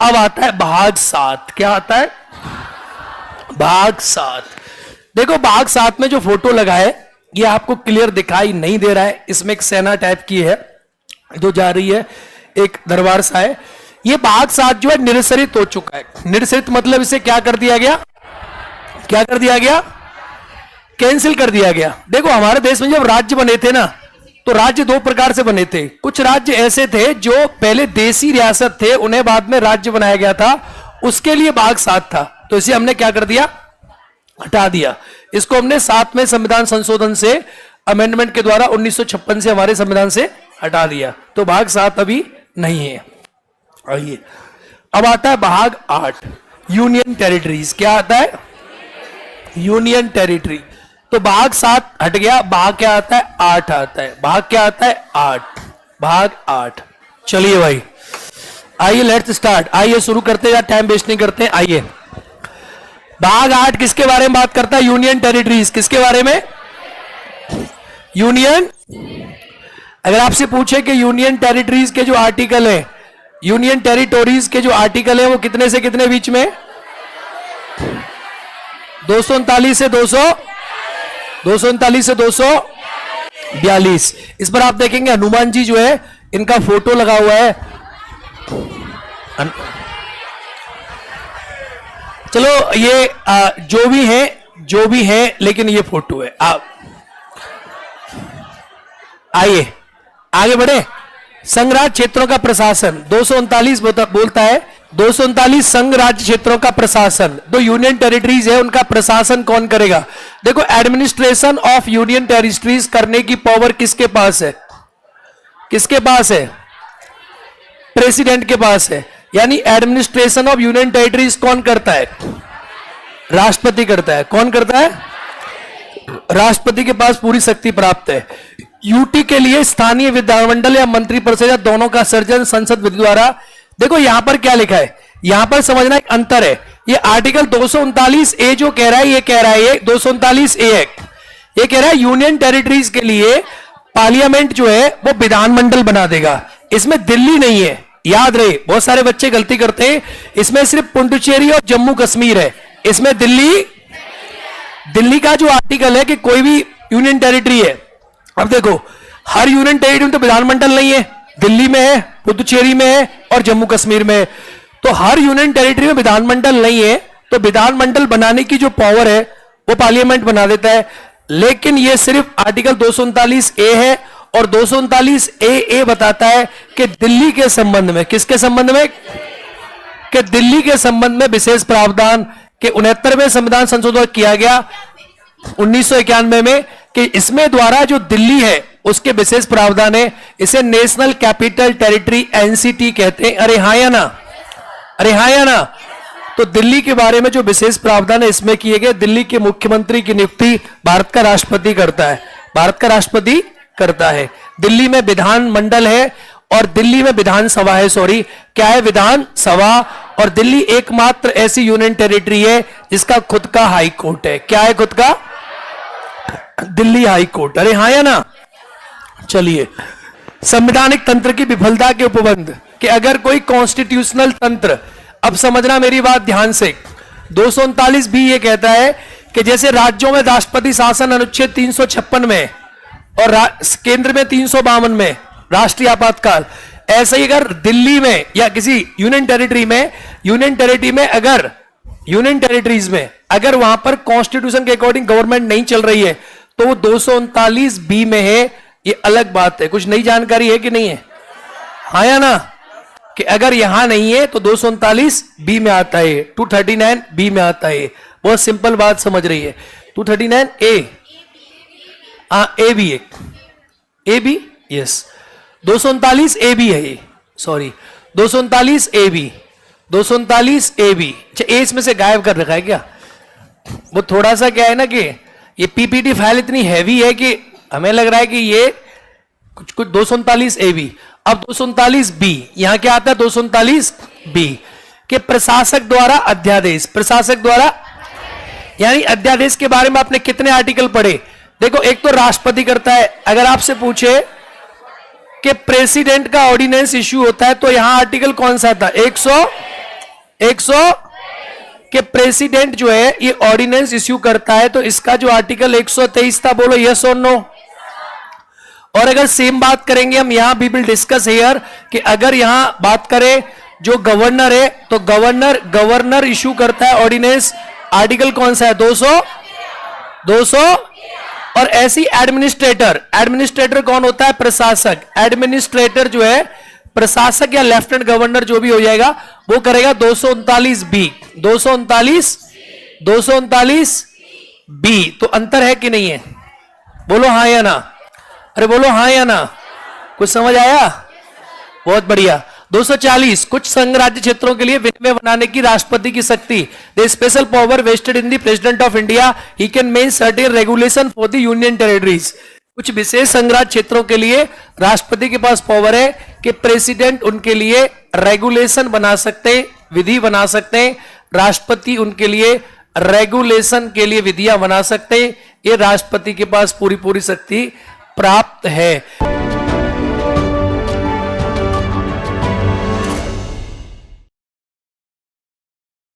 अब आता है भाग 7। क्या आता है? भाग 7। देखो भाग 7 में जो फोटो लगा है ये आपको क्लियर दिखाई नहीं दे रहा है। इसमें एक सेना टाइप की है जो जा रही है, एक दरबार सा है। ये भाग 7 जो है निरसरित हो चुका है। निरसरित मतलब इसे क्या कर दिया गया? क्या कर दिया गया? कैंसिल कर दिया गया। देखो हमारे देश में जब राज्य बने थे ना, तो राज्य दो प्रकार से बने थे। कुछ राज्य ऐसे थे जो पहले देसी रियासत थे, उन्हें बाद में राज्य बनाया गया था, उसके लिए भाग 7 था। तो इसे हमने क्या कर दिया? हटा दिया। इसको हमने 7वें संविधान संशोधन से, अमेंडमेंट के द्वारा 1956 से हमारे संविधान से हटा दिया। तो भाग 7 अभी नहीं है। आइए अब आता है भाग 8, यूनियन टेरिटरीज। क्या आता है? Union territory. तो भाग 7 हट गया, भाग क्या आता है? 8 आता है। भाग क्या आता है? 8। भाग 8। चलिए भाई आइए लेट्स स्टार्ट। आइए शुरू करते हैं, टाइम वेस्ट नहीं करते हैं। आइए भाग 8 किसके बारे में बात करता है? Union territories. किसके बारे में? यूनियन। अगर आपसे पूछे कि यूनियन टेरिटरीज के जो आर्टिकल है, यूनियन टेरिटोरीज के जो आर्टिकल है वो कितने से कितने बीच में? 239 से 242। इस पर आप देखेंगे हनुमान जी जो है इनका फोटो लगा हुआ है। चलो ये जो भी है लेकिन ये फोटो है। आप आइए आगे बढ़े। संघ राज्य क्षेत्रों का प्रशासन 239 बोलता है, 239 संघ राज्य क्षेत्रों का प्रशासन। दो यूनियन टेरिटरीज है, उनका प्रशासन कौन करेगा? देखो एडमिनिस्ट्रेशन ऑफ यूनियन टेरिटरीज करने की पावर किसके पास है? किसके पास है? प्रेसिडेंट के पास है। यानी एडमिनिस्ट्रेशन ऑफ यूनियन टेरिटरीज कौन करता है? राष्ट्रपति करता है। कौन करता है? राष्ट्रपति के पास पूरी शक्ति प्राप्त है। यूटी के लिए स्थानीय विधानमंडल या मंत्री परिषद या दोनों का सर्जन संसद विधि द्वारा। देखो यहां पर क्या लिखा है, यहां पर समझना एक अंतर है। ये आर्टिकल 239 ए जो कह रहा है, ये कह रहा है, ये 239 ए एक्ट ये कह रहा है यूनियन टेरिटरीज के लिए पार्लियामेंट जो है वो विधानमंडल बना देगा। इसमें दिल्ली नहीं है, याद रहे। बहुत सारे बच्चे गलती करते हैं, इसमें सिर्फ पुडुचेरी और जम्मू कश्मीर है, इसमें दिल्ली का जो आर्टिकल है कि कोई भी यूनियन टेरिटरी है। अब देखो हर यूनियन टेरिटरी में तो विधानमंडल नहीं है, दिल्ली में है, पुडुचेरी में है और जम्मू कश्मीर में है। तो हर यूनियन टेरिटरी में विधानमंडल नहीं है, तो विधानमंडल बनाने की जो पावर है वो पार्लियामेंट बना देता है। लेकिन ये सिर्फ आर्टिकल 239 ए है, और 239 ए बताता है कि दिल्ली के संबंध में, किसके संबंध में? कि दिल्ली के संबंध में विशेष प्रावधान के 69वें संविधान संशोधन किया गया 1991 में, कि इसमें द्वारा जो दिल्ली है उसके विशेष प्रावधान है। इसे नेशनल कैपिटल टेरिटरी एनसीटी कहते हैं। अरे हाँ या ना? अरे हाँ या ना? तो दिल्ली के बारे में जो विशेष प्रावधान है इसमें किए गए। दिल्ली के मुख्यमंत्री की नियुक्ति भारत का राष्ट्रपति करता है। भारत का राष्ट्रपति करता है। दिल्ली में विधानमंडल है और दिल्ली में विधानसभा है। सॉरी, क्या है? विधानसभा। और दिल्ली एकमात्र ऐसी यूनियन टेरिटरी है जिसका खुद का हाई कोर्ट है। क्या है खुद का? Delhi high court. अरे हाँ या ना? चलिए संवैधानिक तंत्र की विफलता के उपबंध, कि अगर कोई कॉन्स्टिट्यूशनल तंत्र, अब समझना मेरी बात ध्यान से, 239 भी ये कहता है कि जैसे राज्यों में राष्ट्रपति शासन अनुच्छेद 356 में और केंद्र में 352 में राष्ट्रीय आपातकाल, ऐसे ही अगर दिल्ली में या किसी यूनियन टेरिटरी में अगर वहां पर कॉन्स्टिट्यूशन के अकॉर्डिंग गवर्नमेंट नहीं चल रही है तो वो 239 बी में है। ये अलग बात है। कुछ नई जानकारी है कि नहीं है? हाँ या ना? कि अगर यहां नहीं है तो 239 बी में आता है, 239 बी में आता है। बहुत सिंपल बात समझ रही है। 239 ए बी है, A B, yes 239 A B है ये, sorry 239 A B, 239 A B. अच्छा ए इसमें से गायब कर रखा है क्या? वो थोड़ा सा क्या है ना कि ये पीपीटी फाइल इतनी हैवी है कि हमें लग रहा है कि ये कुछ 239 ए बी। अब 239 बी यहां क्या आता है? 239 बी के प्रशासक द्वारा अध्यादेश। प्रशासक द्वारा यानी अध्यादेश के बारे में आपने कितने आर्टिकल पढ़े? देखो एक तो राष्ट्रपति करता है। अगर आपसे पूछे कि प्रेसिडेंट का ऑर्डिनेंस इश्यू होता है तो यहां आर्टिकल कौन सा था? 100 के प्रेसिडेंट जो है ये ऑर्डिनेंस इश्यू करता है, तो इसका जो आर्टिकल 123 था, बोलो यस और नो। और अगर सेम बात करेंगे हम यहां भी विल डिस्कस हियर कि अगर यहां बात करें जो गवर्नर है, तो गवर्नर इश्यू करता है ऑर्डिनेंस, आर्टिकल कौन सा है? 200। और ऐसी एडमिनिस्ट्रेटर कौन होता है? प्रशासक। एडमिनिस्ट्रेटर जो है प्रशासक या लेफ्टिनेंट गवर्नर जो भी हो जाएगा वो करेगा 239 बी। 239 बी। तो अंतर है कि नहीं है? बोलो हाँ या ना। अरे बोलो हाँ या ना। कुछ समझ आया? बहुत बढ़िया। 240 कुछ संघ राज्य क्षेत्रों के लिए विनिमय बनाने की राष्ट्रपति की शक्ति। The special power vested in the president of India, he can make certain regulation for the union territories. कुछ विशेष संघ राज्य क्षेत्रों के लिए राष्ट्रपति के पास पावर है कि प्रेसिडेंट उनके लिए रेगुलेशन बना सकते, विधि बना सकते हैं। राष्ट्रपति उनके लिए रेगुलेशन के लिए विधियां बना सकते हैं। ये राष्ट्रपति के पास पूरी शक्ति प्राप्त है।